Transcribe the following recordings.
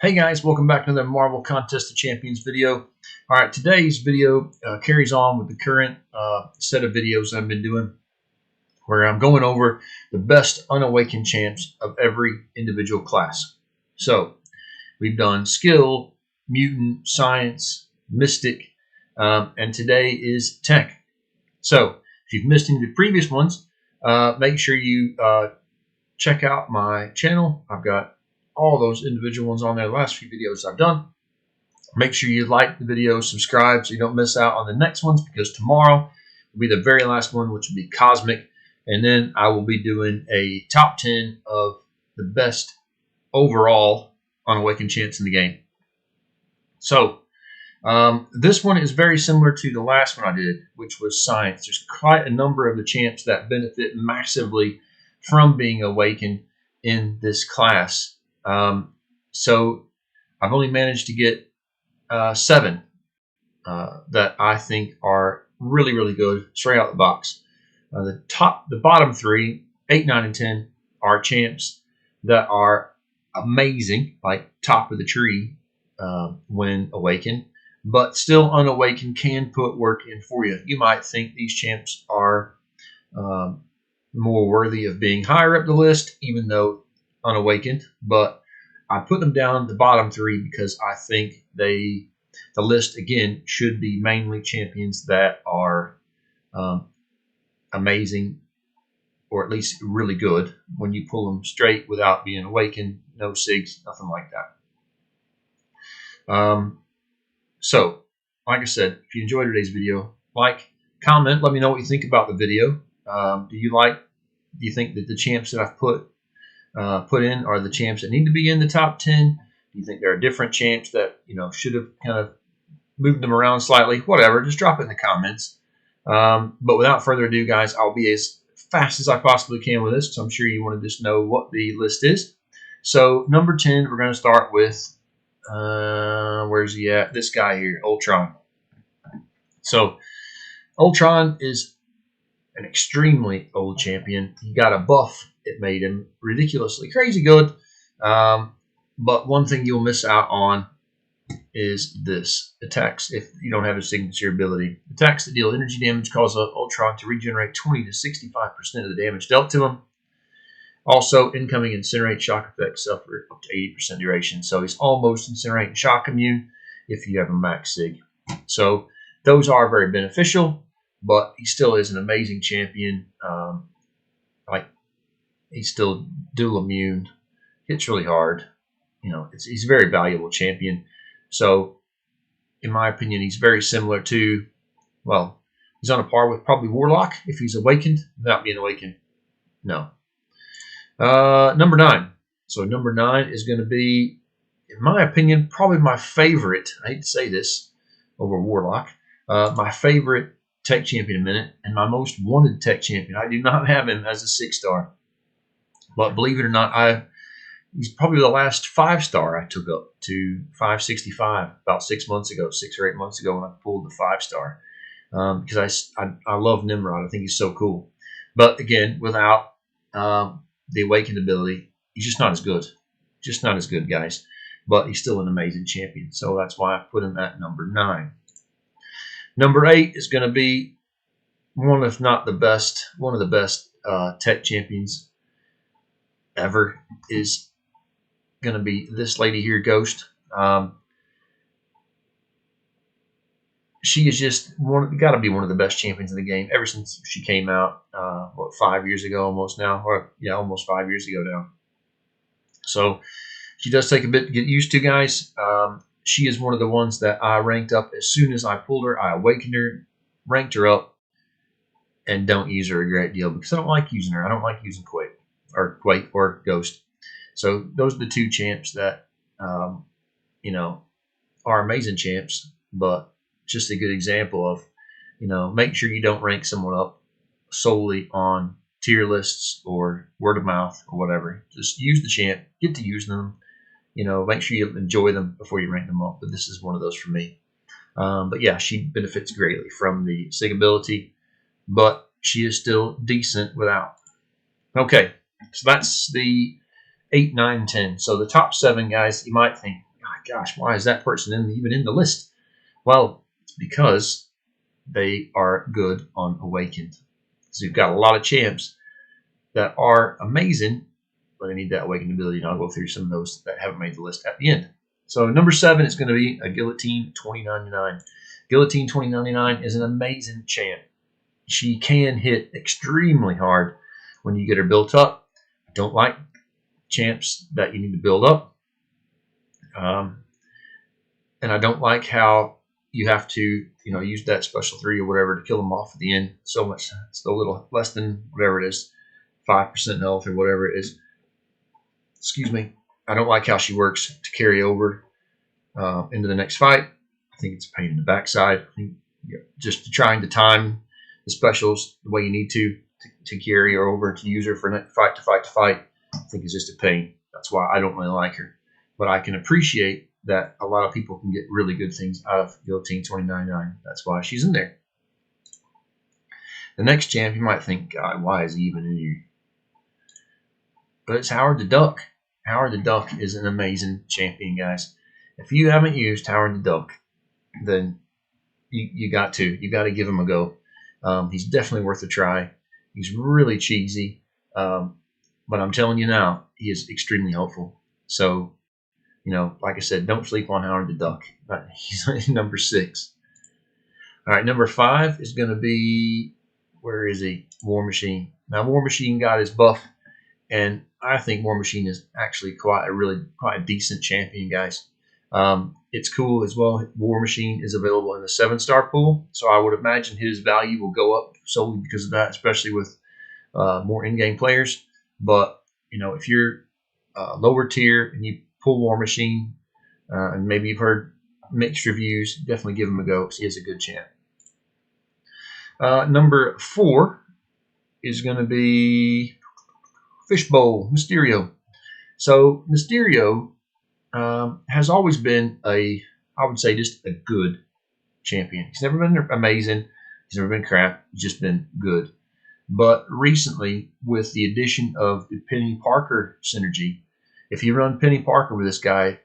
Hey guys, welcome back to another Marvel Contest of Champions video. Alright, today's video carries on with the current set of videos I've been doing, where I'm going over the best unawakened champs of every individual class. So, we've done Skill, Mutant, Science, Mystic, and today is Tech. So, if you've missed any of the previous ones, make sure you check out my channel. I've got all those individual ones on there, the last few videos I've done. Make sure you like the video, subscribe so you don't miss out on the next ones, because tomorrow will be the very last one, which will be Cosmic, and then I will be doing a top 10 of the best overall unawakened champs in the game. So this one is very similar to the last one I did, which was Science. There's quite a number of the champs that benefit massively from being awakened in this class. So I've only managed to get 7 that I think are really, really good straight out the box. The bottom 3, 8, 9, and 10 are champs that are amazing, like top of the tree when awakened, but still unawakened can put work in for you. You might think these champs are more worthy of being higher up the list, even though unawakened, but I put them down the bottom 3 because I think the list again should be mainly champions that are amazing, or at least really good when you pull them straight without being awakened, no SIGs, nothing like that. So like I said, if you enjoyed today's video, like, comment, let me know what you think about the video. Do you think that the champs that I've put in are the champs that need to be in the top 10? Do you think there are different champs that should have kind of moved them around slightly? Whatever, just drop it in the comments. But without further ado, guys, I'll be as fast as I possibly can with this, because I'm sure you want to just know what the list is. So number 10, we're going to start with where's he at? This guy here, Ultron. So Ultron is an extremely old champion. He got a buff. It made him ridiculously crazy good. But one thing you'll miss out on is this. Attacks, if you don't have a signature ability. Attacks that deal energy damage cause Ultron to regenerate 20 to 65% of the damage dealt to him. Also, incoming incinerate shock effects suffer up to 80% duration. So he's almost incinerate and shock immune if you have a max sig. So those are very beneficial, but he still is an amazing champion. He's still dual immune. Hits really hard. He's a very valuable champion. So, in my opinion, he's very similar to, well, he's on a par with probably Warlock if he's awakened without being awakened. No. Number 9. So number 9 is going to be, in my opinion, probably my favorite. I hate to say this over Warlock. My favorite tech champion in a minute, and my most wanted tech champion. I do not have him as a 6-star. But believe it or not, he's probably the last 5-star I took up to 565 about 6 months ago, 6 or 8 months ago, when I pulled the 5-star. Because I love Nimrod. I think he's so cool. But again, without the awakened ability, he's just not as good. Just not as good, guys. But he's still an amazing champion. So that's why I put him at number 9. Number 8 is going to be one of the best tech champions ever, is going to be this lady here, Ghost. She is just got to be one of the best champions in the game ever since she came out. 5 years ago almost now, or yeah, almost 5 years ago now. So she does take a bit to get used to, guys. She is one of the ones that I ranked up as soon as I pulled her. I awakened her, ranked her up, and don't use her a great deal because I don't like using her. I don't like using Quake or Ghost. So those are the 2 champs that are amazing champs, but just a good example of make sure you don't rank someone up solely on tier lists or word of mouth or whatever. Just use the champ, get to use them. Make sure you enjoy them before you rank them up. But this is one of those for me. But yeah, she benefits greatly from the SIG ability, but she is still decent without. Okay, so that's the 8, 9, 10. So the top 7, guys, you might think, gosh, why is that person even in the list? Well, it's because they are good on Awakened. So you've got a lot of champs that are amazing, but they need that Awakened ability, and I'll go through some of those that haven't made the list at the end. So number 7 is going to be a Guillotine 2099. Guillotine 2099 is an amazing champ. She can hit extremely hard when you get her built up. I don't like champs that you need to build up. And I don't like how you have to, use that special 3 or whatever to kill them off at the end. So much, it's a little less than whatever it is, 5% health or whatever it is. Excuse me. I don't like how she works to carry over into the next fight. I think it's a pain in the backside. I think just trying to time the specials the way you need to carry her over, to use her for fight to fight, I think is just a pain. That's why I don't really like her. But I can appreciate that a lot of people can get really good things out of Guillotine 2099. That's why she's in there. The next champ, you might think, God, why is he even in here? But it's Howard the Duck. Howard the Duck is an amazing champion, guys. If you haven't used Howard the Duck, then you got to give him a go. He's definitely worth a try. He's really cheesy, but I'm telling you now, he is extremely helpful. So, like I said, don't sleep on Howard the Duck. He's number 6. All right, number 5 is going to be, where is he? War Machine. Now, War Machine got his buff, and I think War Machine is actually quite a decent champion, guys. It's cool as well. War Machine is available in the 7-star pool, so I would imagine his value will go up solely because of that, especially with more in-game players. But if you're lower tier and you pull War Machine, and maybe you've heard mixed reviews, definitely give him a go because he is a good champ. Number 4 is going to be Fishbowl Mysterio. So Mysterio has always been I would say, just a good champion. He's never been amazing. He's never been crap. He's just been good. But recently, with the addition of the Penny Parker synergy, if you run Penny Parker with this guy,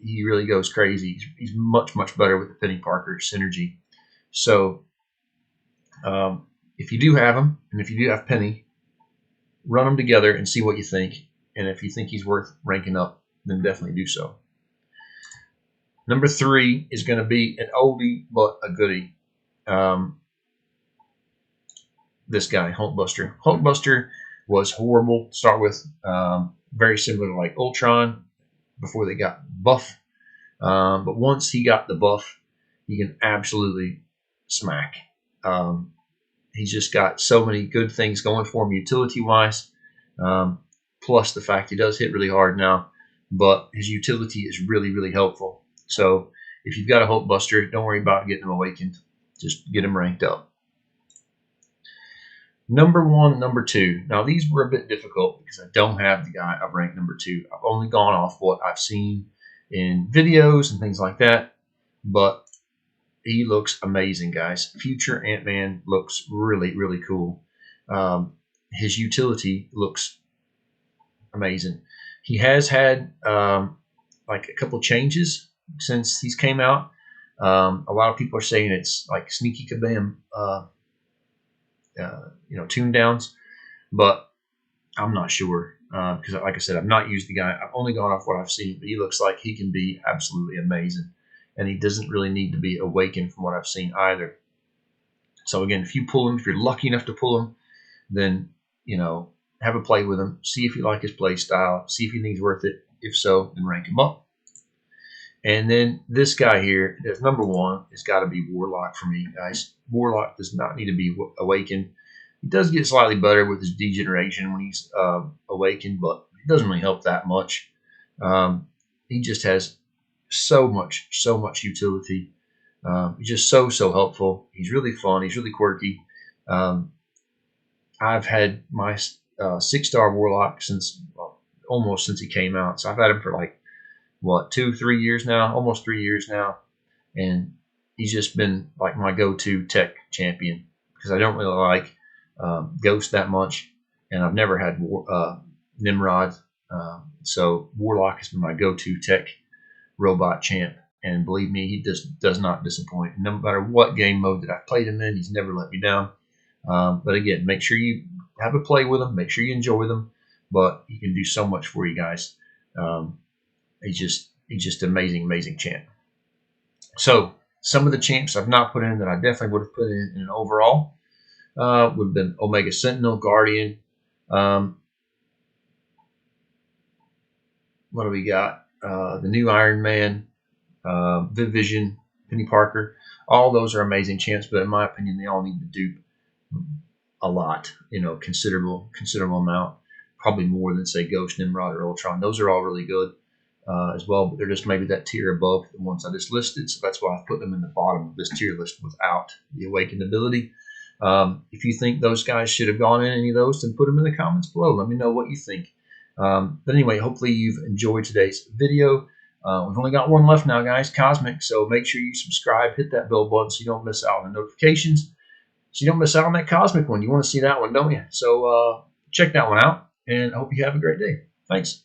he really goes crazy. He's much, much better with the Penny Parker synergy. So if you do have him, and if you do have Penny, run them together and see what you think. And if you think he's worth ranking up, then definitely do so. Number 3 is going to be an oldie but a goodie. This guy, Hulkbuster. Hulkbuster was horrible to start with. Very similar to like Ultron before they got buff. But once he got the buff, he can absolutely smack. He's just got so many good things going for him utility-wise. Plus the fact he does hit really hard now. But his utility is really, really helpful. So if you've got a Hulkbuster, don't worry about getting him awakened. Just get him ranked up. Number 1 and number 2. Now, these were a bit difficult because I don't have the guy I've ranked number 2. I've only gone off what I've seen in videos and things like that. But he looks amazing, guys. Future Ant-Man looks really, really cool. His utility looks amazing. He has had like a couple changes since he's came out. A lot of people are saying it's like sneaky kabam, tune downs, but I'm not sure because, like I said, I've not used the guy. I've only gone off what I've seen, but he looks like he can be absolutely amazing, and he doesn't really need to be awakened from what I've seen either. So again, if you pull him, if you're lucky enough to pull him, then have a play with him, see if you like his play style, see if you think he's worth it. If so, then rank him up. And then this guy here, that's number 1, has got to be Warlock for me, guys. Warlock does not need to be awakened. He does get slightly better with his degeneration when he's awakened, but it doesn't really help that much. He just has so much utility. He's just so helpful. He's really fun. He's really quirky. I've had my 6-star Warlock almost since he came out. So I've had him for like, 2-3 years now, almost 3 years now. And he's just been like my go-to tech champion because I don't really like Ghost that much. And I've never had Nimrod. So Warlock has been my go-to tech robot champ. And believe me, he just does not disappoint. No matter what game mode that I've played him in, he's never let me down. But again, make sure you have a play with him. Make sure you enjoy them. But he can do so much for you guys. He's just amazing, amazing champ. So some of the champs I've not put in that I definitely would have put in an overall would have been Omega Sentinel, Guardian. What do we got? The new Iron Man, Viv Vision, Penny Parker. All those are amazing champs, but in my opinion, they all need to dupe a lot. Considerable amount. Probably more than, say, Ghost, Nimrod, or Ultron. Those are all really good as well, but they're just maybe that tier above the ones I just listed. So that's why I've put them in the bottom of this tier list without the Awakened ability. If you think those guys should have gone in any of those, then put them in the comments below. Let me know what you think. But anyway, hopefully you've enjoyed today's video. We've only got one left now, guys, Cosmic. So make sure you subscribe, hit that bell button so you don't miss out on the notifications. So you don't miss out on that Cosmic one. You want to see that one, don't you? So check that one out. And I hope you have a great day. Thanks.